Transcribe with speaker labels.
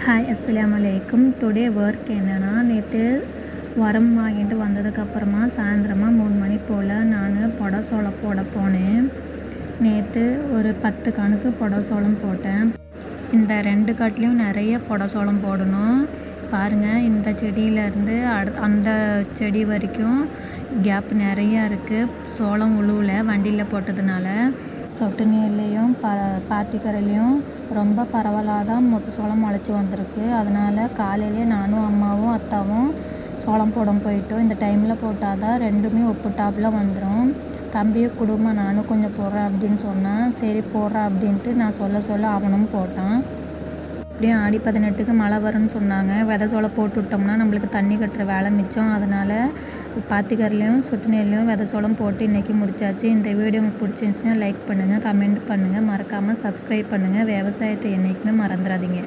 Speaker 1: Hi அஸ்ஸலாமு அலைக்கும். Today work என்னென்னா, நேற்று உரம் வாங்கிட்டு வந்ததுக்கப்புறமா சாயந்தரமாக 3 மணி போல் நான் புடசோளம் போட போனேன். நேற்று ஒரு 10 கணக்கு புடசோளம் போட்டேன். இந்த 2 காட்டிலையும் நிறைய புடசோளம் போடணும். பாருங்கள், இந்த செடியிலேருந்து அந்த செடி வரைக்கும் கேப் நிறையா இருக்குது. சோளம் உழுவில் வண்டியில் போட்டதுனால சொட்டு நீர்லேயும் பாத்திக்கரையிலையும் ரொம்ப பரவலாக தான் சோளம் முளைச்சி வந்திருக்கு. அதனால் காலையிலே நானும் அம்மாவும் அத்தாவும் சோளம் போட போயிட்டோம். இந்த டைமில் போட்டால் தான் ரெண்டுமே ஒப்புட்டாப்பில் வந்துடும். தம்பியை கொடுமா, நானும் கொஞ்சம் போடுறேன் அப்படின்னு சொன்னான். சரி போடுறேன் அப்படின்ட்டு நான் சொல்ல அவனும் போட்டான். அப்படியும் ஆடி 18க்கு மழை வரும்னு சொன்னாங்க. விதை சோளம் போட்டு விட்டோம்னா நம்மளுக்கு தண்ணி கட்டுற வேலை மிச்சம். அதனால் பாத்திக்கரையிலையும் சொட்டு நீர்லையும் விதை சோளம் போட்டு இன்றைக்கி முடிச்சாச்சு. இந்த வீடியோ உங்களுக்கு பிடிச்சிருந்துச்சின்னா லைக் பண்ணுங்கள், கமெண்ட் பண்ணுங்கள், மறக்காமல் சப்ஸ்கிரைப் பண்ணுங்கள். விவசாயத்தை என்றைக்குமே மறந்துடாதீங்க.